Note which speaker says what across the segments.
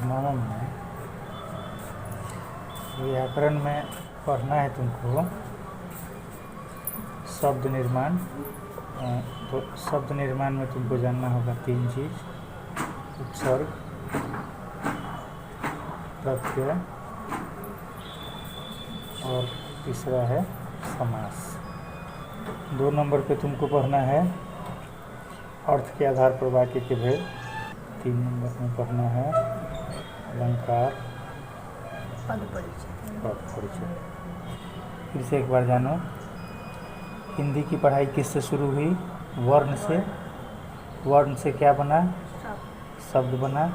Speaker 1: नवम में व्याकरण में पढ़ना है तुमको शब्द निर्माण। तो शब्द निर्माण में तुमको जानना होगा 3 चीज़: उपसर्ग, प्रत्यय और तीसरा है समास। 2 नंबर पे तुमको पढ़ना है अर्थ के आधार पर वाक्य के भेद। 3 नंबर में पढ़ना है अलंकार, पद परिचय। फिर से एक बार जानो, हिंदी की पढ़ाई किससे शुरू हुई? वर्ण से। वर्ण से क्या बना? शब्द बना।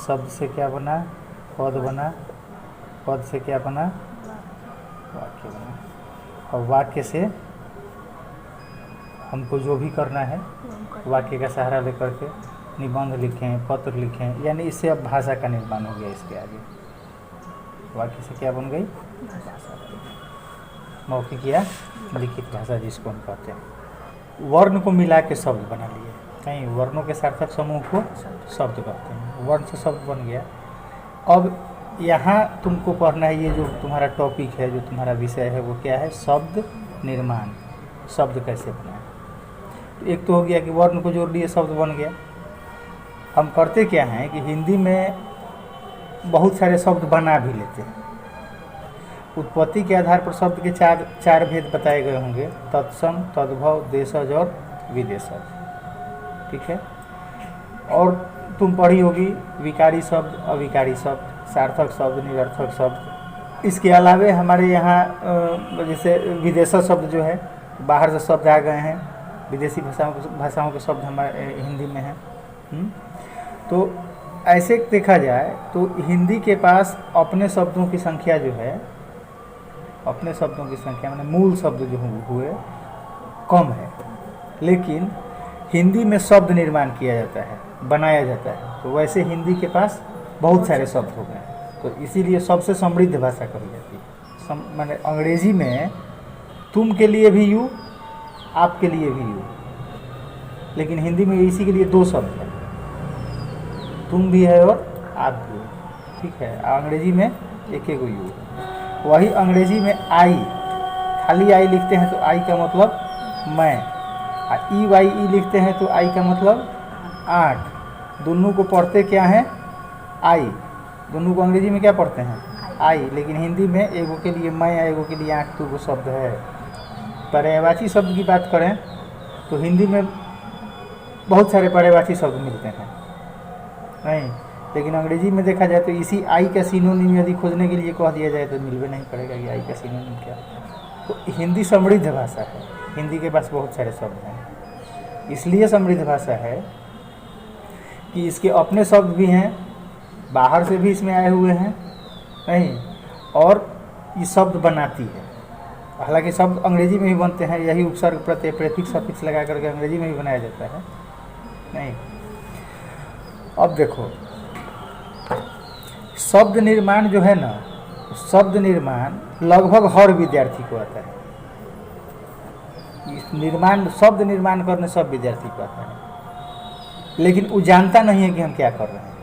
Speaker 1: शब्द से क्या बना? पद बना। पद से क्या बना? वाक्य बना। और वाक्य से हमको जो भी करना है वाक्य का सहारा लेकर के निबंध लिखें, पत्र लिखें, यानी इससे अब भाषा का निर्माण हो गया। इसके आगे वाक्य से क्या बन गई? भाषा। मौखिक या लिखित भाषा जिसको हम कहते हैं। वर्ण को मिला के शब्द बना लिए। कहीं वर्णों के सार्थक समूह को शब्द कहते हैं। वर्ण से शब्द बन गया। अब यहाँ तुमको पढ़ना है, ये जो तुम्हारा टॉपिक है, जो तुम्हारा विषय है, वो क्या है? शब्द निर्माण। शब्द कैसे बनाए? तो एक तो हो गया कि वर्ण को जोड़ लिए, शब्द बन गया। हम करते क्या हैं कि हिंदी में बहुत सारे शब्द बना भी लेते हैं। उत्पत्ति के आधार पर शब्द के चार भेद बताए गए होंगे: तत्सम, तद्भव, देशज और विदेशज। ठीक है। और तुम पढ़ी होगी विकारी शब्द, अविकारी शब्द, सार्थक शब्द, निरर्थक शब्द। इसके अलावे हमारे यहाँ जैसे विदेशज शब्द जो है, बाहर से शब्द आ गए हैं, विदेशी भाषाओं के शब्द हमारे हिंदी में हैं। तो ऐसे देखा जाए तो हिंदी के पास अपने शब्दों की संख्या जो है, अपने शब्दों की संख्या माने मूल शब्द जो हुए कम है, लेकिन हिंदी में शब्द निर्माण किया जाता है, बनाया जाता है। तो वैसे हिंदी के पास बहुत सारे शब्द हो गए, तो इसीलिए सबसे समृद्ध भाषा कही जाती है। माने अंग्रेजी में तुम के लिए भी यू, आपके लिए भी यू, लेकिन हिंदी में इसी के लिए 2 शब्द है, तुम भी है और आप भी हो। ठीक है। अंग्रेजी में एक यू। वही अंग्रेजी में आई, खाली आई लिखते हैं तो आई का मतलब मैं, ई वाई ई लिखते हैं तो आई का मतलब 8। दोनों को पढ़ते क्या है? आई। दोनों को अंग्रेजी में क्या पढ़ते हैं? आई। लेकिन हिंदी में एगो के लिए मैं, एगो के लिए 8 2 शब्द है। पर्यायवाची शब्द की बात करें तो हिंदी में बहुत सारे पर्यायवाची शब्द मिलते हैं, नहीं, लेकिन अंग्रेजी में देखा जाए तो इसी आई का सिनोनिम यदि खोजने के लिए कह दिया जाए तो मिलवे नहीं पड़ेगा कि आई का सिनोनिम क्या। तो हिंदी समृद्ध भाषा है। हिंदी के पास बहुत सारे शब्द हैं, इसलिए समृद्ध भाषा है कि इसके अपने शब्द भी हैं, बाहर से भी इसमें आए हुए हैं, नहीं, और ये शब्द बनाती है। हालांकि शब्द अंग्रेजी में भी बनते हैं, यही उपसर्ग, प्रत्यय, प्रीफिक्स, सफिक्स लगा करके अंग्रेजी में भी बनाया जाता है, नहीं। अब देखो, शब्द निर्माण जो है ना, शब्द निर्माण लगभग हर विद्यार्थी को आता है। शब्द निर्माण करने सब विद्यार्थी को आता है, लेकिन वो जानता नहीं है कि हम क्या कर रहे हैं।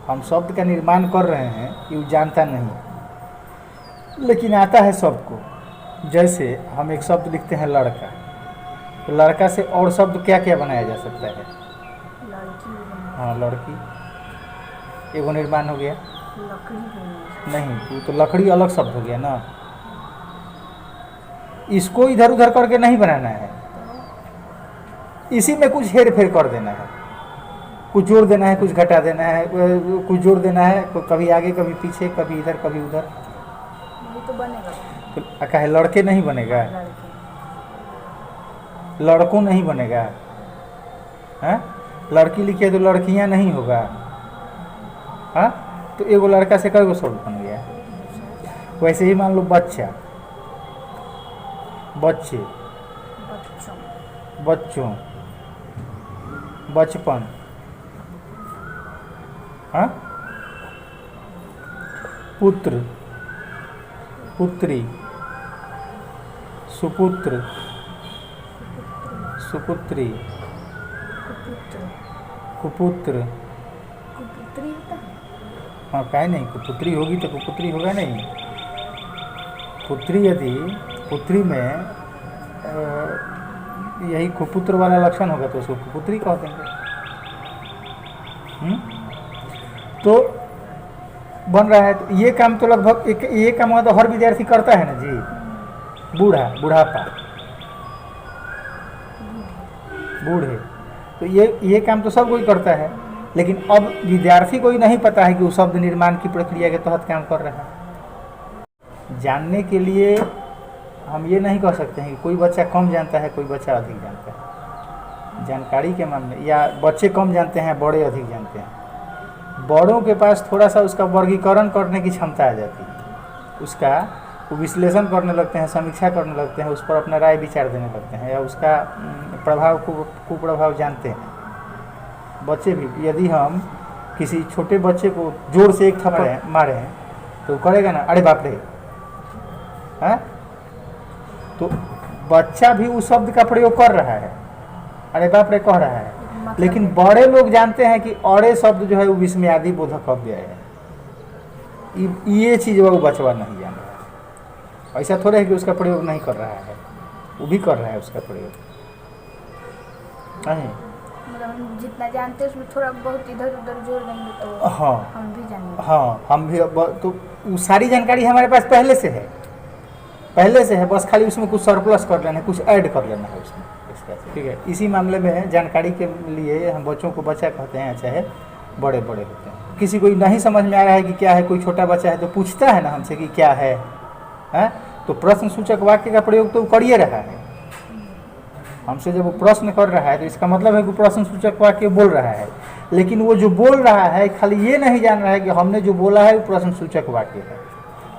Speaker 1: हम शब्द का निर्माण कर रहे हैं, ये वो जानता नहीं, लेकिन आता है सबको। जैसे हम एक शब्द लिखते हैं लड़का, तो लड़का से और शब्द क्या क्या बनाया जा सकता है? हाँ, लड़की एगो निर्माण हो गया। नहीं, तो लकड़ी अलग शब्द हो गया ना। इसको इधर उधर करके नहीं बनाना है, इसी में कुछ हेर फेर कर देना है, कुछ जोड़ देना है, कुछ घटा देना है, कुछ जोड़ देना है, कभी आगे कभी पीछे, कभी इधर कभी उधर, तो बनेगा। तो कहे लड़के नहीं बनेगा, लड़कों नहीं बनेगा, हैं? लड़की लिखे तो लड़कियां नहीं होगा, हाँ? तो एगो लड़का से कई गो शब्द बन गया। वैसे ही मान लो बच्चा, बच्चे, बच्चों, बचपन, हाँ? पुत्र, पुत्री, सुपुत्र, सुपुत्री, कुपुत्र,
Speaker 2: कुपुत्री होता है?
Speaker 1: हाँ, काहे नहीं, कुपुत्री होगी तो कुपुत्री होगा नहीं। पुत्री यदि पुत्री में यही कुपुत्र वाला लक्षण होगा तो उसको कुपुत्री कह देंगे। तो बन रहा है, तो ये काम तो लगभग ये काम तो हर विद्यार्थी करता है ना जी। बुढ़ापा, बूढ़े, तो ये काम तो सब कोई करता है, लेकिन अब विद्यार्थी को ही नहीं पता है कि वो शब्द निर्माण की प्रक्रिया के तहत काम कर रहा है। जानने के लिए हम ये नहीं कह सकते हैं कि कोई बच्चा कम जानता है, कोई बच्चा अधिक जानता है। जानकारी के मामले या बच्चे कम जानते हैं, बड़े अधिक जानते हैं। बड़ों के पास थोड़ा सा उसका वर्गीकरण करने की क्षमता आ जाती है, उसका वो विश्लेषण करने लगते हैं, समीक्षा करने लगते हैं, उस पर अपना राय विचार देने लगते हैं, या उसका प्रभाव कुप्रभाव जानते हैं। बच्चे भी, यदि हम किसी छोटे बच्चे को जोर से एक थप्पड़ मारे हैं तो करेगा ना, अरे बाप रे, है? तो बच्चा भी उस शब्द का प्रयोग कर रहा है, अरे बाप रे कह रहा है, लेकिन बड़े लोग जानते हैं कि अरे शब्द जो है वो विस्मयादि बोधक अव्यय है। ये चीज़ वो बचवा नहीं जान रहा है। ऐसा थोड़ा है कि उसका प्रयोग नहीं कर रहा है, वो भी कर रहा है उसका प्रयोग। नहीं,
Speaker 2: मतलब हम जितना जानते हैं उसमें थोड़ा बहुत इधर उधर जोड़ देंगे तो
Speaker 1: हाँ
Speaker 2: हम भी जानेंगे।
Speaker 1: हाँ, हम भी तो वो सारी जानकारी हमारे पास पहले से है, बस खाली उसमें कुछ सरप्लस कर लेना है, कुछ ऐड कर लेना है उसमें। ठीक है, इसी मामले में जानकारी के लिए हम बच्चों को बच्चा कहते हैं, चाहे बड़े होते हैं। किसी को नहीं समझ में आ रहा है कि क्या है, कोई छोटा बच्चा है तो पूछता है ना हमसे कि क्या है, तो प्रश्न सूचक वाक्य का प्रयोग तो कर ही रहा है। हमसे जब वो प्रश्न कर रहा है तो इसका मतलब है कि प्रश्न सूचक वाक्य बोल रहा है, लेकिन वो जो बोल रहा है खाली ये नहीं जान रहा है कि हमने जो बोला है वो प्रश्न सूचक वाक्य है।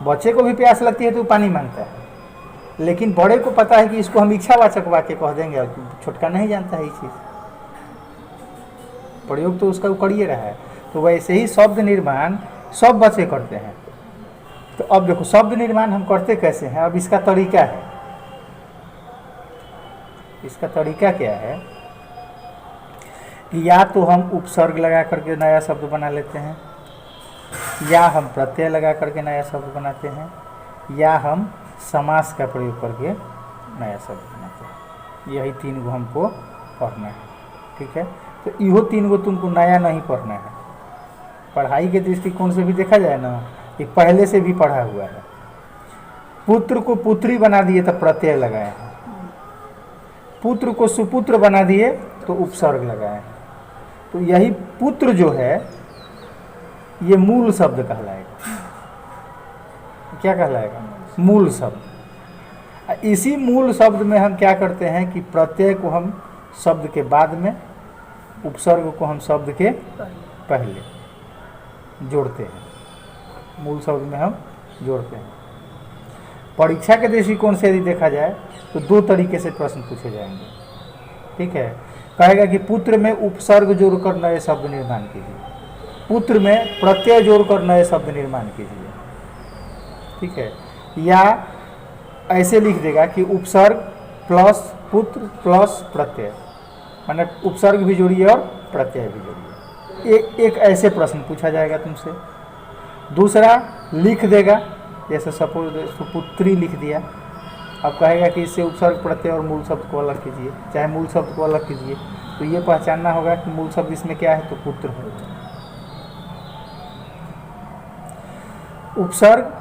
Speaker 1: बच्चे को भी प्यास लगती है तो पानी मांगता है, लेकिन बड़े को पता है कि इसको हम इच्छावाचक वाक्य कह देंगे, छोटका नहीं जानता है ये चीज़, प्रयोग तो उसका कर ही रहा है। तो वैसे ही शब्द निर्माण सब बच्चे करते हैं। तो अब देखो शब्द निर्माण हम करते कैसे हैं, अब इसका तरीका है। इसका तरीका क्या है कि या तो हम उपसर्ग लगा करके नया शब्द बना लेते हैं, या हम प्रत्यय लगा करके नया शब्द बनाते हैं, या हम समास का प्रयोग करके नया शब्द बनाते हैं। यही 3 गो हमको पढ़ना है। ठीक है, तो इहो 3 गो तुमको नया नहीं पढ़ना है। पढ़ाई के दृष्टिकोण से भी देखा जाए ना, कि पहले से भी पढ़ा हुआ है। पुत्र को पुत्री बना दिए तो प्रत्यय लगाए हैं, पुत्र को सुपुत्र बना दिए तो उपसर्ग लगाए हैं। तो यही पुत्र जो है ये मूल शब्द कहलाएगा। क्या कहलाएगा? मूल शब्द। इसी मूल शब्द में हम क्या करते हैं कि प्रत्यय को हम शब्द के बाद में, उपसर्ग को हम शब्द के पहले जोड़ते हैं। मूल शब्द में हम जोड़ते हैं। परीक्षा के दृष्टिकोण से यदि देखा जाए तो 2 तरीके से प्रश्न पूछे जाएंगे। ठीक है, कहेगा कि पुत्र में उपसर्ग जोड़कर नए शब्द निर्माण कीजिए, पुत्र में प्रत्यय जोड़कर नए शब्द निर्माण कीजिए। ठीक है, या ऐसे लिख देगा कि उपसर्ग प्लस पुत्र प्लस प्रत्यय, माने उपसर्ग भी जोड़िए और प्रत्यय भी जोड़िए। एक ऐसे प्रश्न पूछा जाएगा तुमसे। दूसरा लिख देगा, जैसे सपोज सुपुत्री लिख दिया, अब कहेगा कि इससे उपसर्ग प्रत्यय और मूल शब्द को अलग कीजिए, चाहे मूल शब्द को अलग कीजिए। तो ये पहचानना होगा कि मूल शब्द इसमें क्या है, तो पुत्र है। उपसर्ग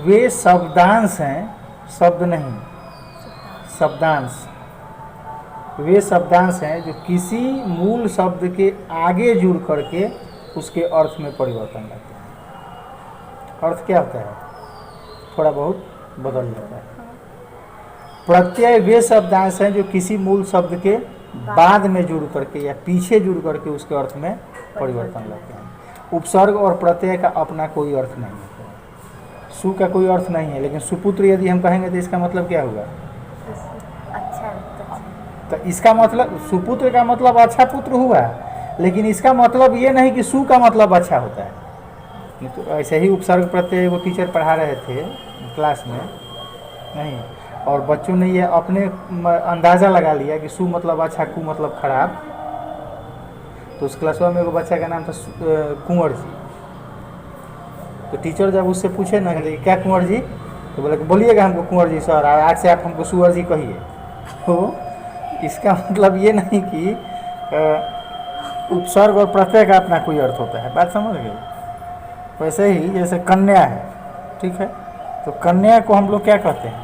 Speaker 1: वे शब्दांश हैं, शब्द नहीं, शब्दांश। वे शब्दांश हैं जो किसी मूल शब्द के आगे जुड़ करके उसके अर्थ में परिवर्तन लाते हैं। अर्थ क्या होता है? थोड़ा बहुत बदल जाता है। प्रत्यय वे शब्दांश हैं जो किसी मूल शब्द के बाद में जुड़ करके या पीछे जुड़ करके उसके अर्थ में परिवर्तन लाते हैं। उपसर्ग और प्रत्यय का अपना कोई अर्थ नहीं है। सु का कोई अर्थ नहीं है, लेकिन सुपुत्र यदि हम कहेंगे तो इसका मतलब क्या होगा?
Speaker 2: अच्छा।
Speaker 1: तो इसका मतलब सुपुत्र का मतलब अच्छा पुत्र हुआ, लेकिन इसका मतलब ये नहीं कि सु का मतलब अच्छा होता है। तो ऐसे ही उपसर्ग प्रत्यय वो टीचर पढ़ा रहे थे क्लास में, नहीं, और बच्चों ने ये अपने अंदाज़ा लगा लिया कि सु मतलब अच्छा, कु मतलब खराब। तो उस क्लासवा में एगो बच्चा का नाम था कुंवर जी। तो टीचर जब उससे पूछे ना कि क्या कुंवर जी, तो बोले कि बोलिएगा हमको कुंवर जी सर, आज से आप हमको सुअर जी कहिए। तो इसका मतलब ये नहीं कि उपसर्ग और प्रत्यय का अपना कोई अर्थ होता है, बात समझ गए। वैसे ही जैसे कन्या है, ठीक है, तो कन्या को हम लोग क्या कहते हैं,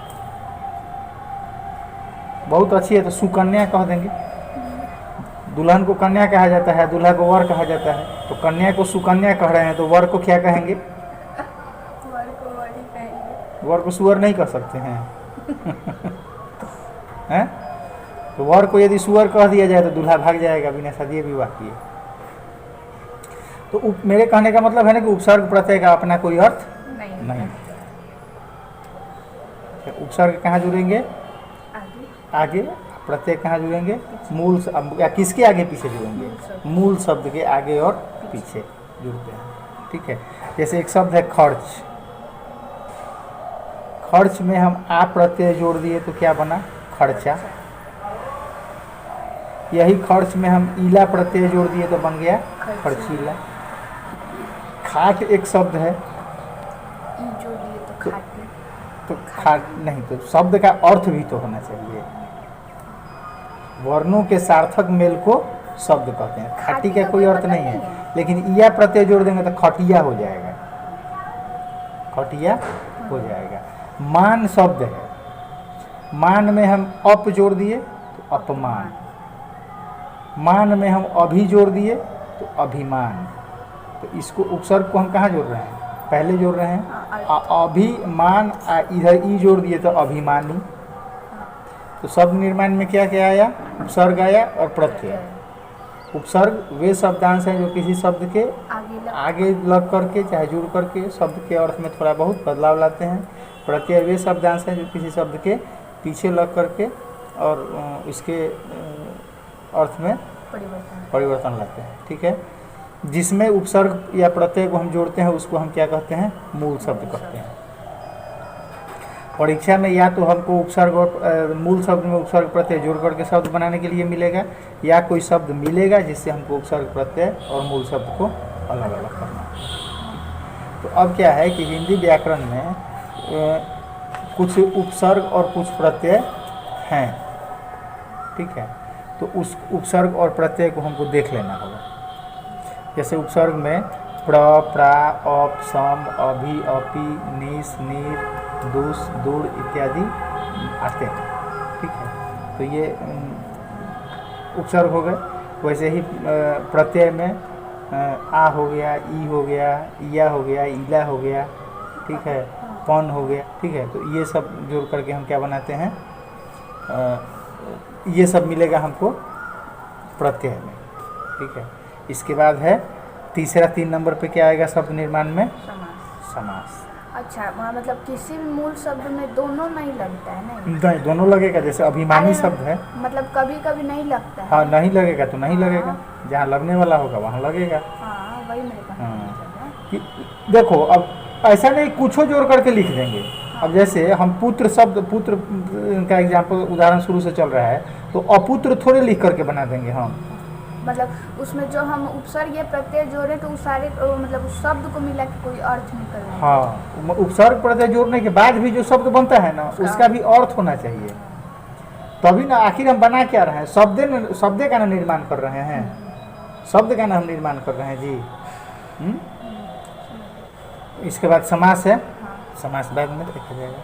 Speaker 1: बहुत अच्छी है तो सुकन्या कह देंगे। दुल्हन को कन्या कहा जाता है, दूल्हा को वर कहा जाता है। तो कन्या को सुकन्या कह रहे हैं, तो वर को क्या कहेंगे? वर को सुअर नहीं कह सकते हैं। हैं? तो वर को यदि सुअर कह दिया जाए तो दूल्हा भाग जाएगा बिना शादी विवाह किए। तो मेरे कहने का मतलब है ना कि उपसर्ग प्रत्यय का अपना कोई अर्थ नहीं। उपसर्ग कहाँ जुड़ेंगे? आगे। प्रत्यय कहाँ जुड़ेंगे? मूल या किसके आगे पीछे जुड़ेंगे? मूल शब्द के आगे और पीछे जुड़ते हैं, ठीक है। जैसे एक शब्द है खर्च। खर्च में हम आ प्रत्यय जोड़ दिए तो क्या बना? खर्चा। यही खर्च में हम ईला प्रत्यय जोड़ दिए तो बन गया खर्चीला। खाट एक शब्द है, तो खाट नहीं, तो शब्द का अर्थ भी तो होना चाहिए। वर्णों के सार्थक मेल को शब्द कहते हैं। खाटी का कोई अर्थ नहीं है, लेकिन ईया प्रत्यय जोड़ देंगे तो खटिया हो जाएगा, खटिया हो जाएगा। मान शब्द है, मान में हम अप जोड़ दिए तो अपमान, मान में हम अभी जोड़ दिए तो अभिमान। तो इसको उपसर्ग को हम कहाँ जोड़ रहे हैं? पहले जोड़ रहे हैं अभिमान, इधर ई जोड़ दिए तो अभिमानी। तो शब्द निर्माण में क्या क्या आया? उपसर्ग आया और प्रत्यय। उपसर्ग वे शब्दांश हैं जो किसी शब्द के आगे लग करके चाहे जुड़ करके शब्द के अर्थ में थोड़ा बहुत बदलाव लाते हैं। प्रत्यय वे शब्दांश हैं जो किसी शब्द के पीछे लग करके और इसके अर्थ में परिवर्तन लाते हैं, ठीक है। जिसमें उपसर्ग या प्रत्यय को हम जोड़ते हैं उसको हम क्या कहते हैं? मूल शब्द कहते हैं। परीक्षा में या तो हमको उपसर्ग और मूल शब्द में उपसर्ग प्रत्यय जोड़ करके शब्द बनाने के लिए मिलेगा, या कोई शब्द मिलेगा जिससे हमको उपसर्ग प्रत्यय और मूल शब्द को अलग अलग करना है। तो अब क्या है कि हिंदी व्याकरण में कुछ उपसर्ग और कुछ प्रत्यय हैं, ठीक है। तो उस उपसर्ग और प्रत्यय को हमको देख लेना होगा। जैसे उपसर्ग में प्र, प्रा, अप, सम, अभि, अपि, निस, नीर, दुस, दूर इत्यादि आते हैं, ठीक है। तो ये उपसर्ग हो गए। वैसे ही प्रत्यय में आ हो गया, ई हो गया, इया हो गया, ईला हो गया, ठीक है, पन हो गया, ठीक है। तो ये सब जोड़ करके हम क्या बनाते हैं? ये सब मिलेगा हमको प्रत्यय में, ठीक है। इसके बाद है तीसरा 3 नंबर पे क्या आएगा शब्द निर्माण में? समास।
Speaker 2: अच्छा, मतलब किसी भी मूल शब्द में दोनों नहीं लगता है?
Speaker 1: नहीं, दोनों लगेगा। जैसे अभिमानी शब्द है,
Speaker 2: मतलब कभी कभी नहीं लगता है।
Speaker 1: हाँ, नहीं लगेगा तो नहीं लगेगा, जहाँ लगने वाला होगा वहाँ लगेगा।
Speaker 2: हाँ, वही मेरे
Speaker 1: कि देखो, अब ऐसा नहीं कुछो जोड़ करके लिख देंगे। अब जैसे हम पुत्र शब्द, पुत्र का एग्जाम्पल उदाहरण शुरू से चल रहा है, तो अपुत्र थोड़े लिख करके बना देंगे हम।
Speaker 2: मतलब उसमें जो हम उपसर्ग या प्रत्यय जोड़े तो उस सारे मतलब उस शब्द को मिला के कोई अर्थ निकल रहा है।
Speaker 1: हाँ, उपसर्ग प्रत्यय जोड़ने के बाद भी जो शब्द बनता है ना, उसका भी अर्थ होना चाहिए, तभी ना। आखिर हम बना क्या रहे हैं? शब्द का ना निर्माण कर रहे हैं, शब्द का ना हम निर्माण कर रहे हैं जी। इसके बाद समास है। समास बाद में देखा जाएगा।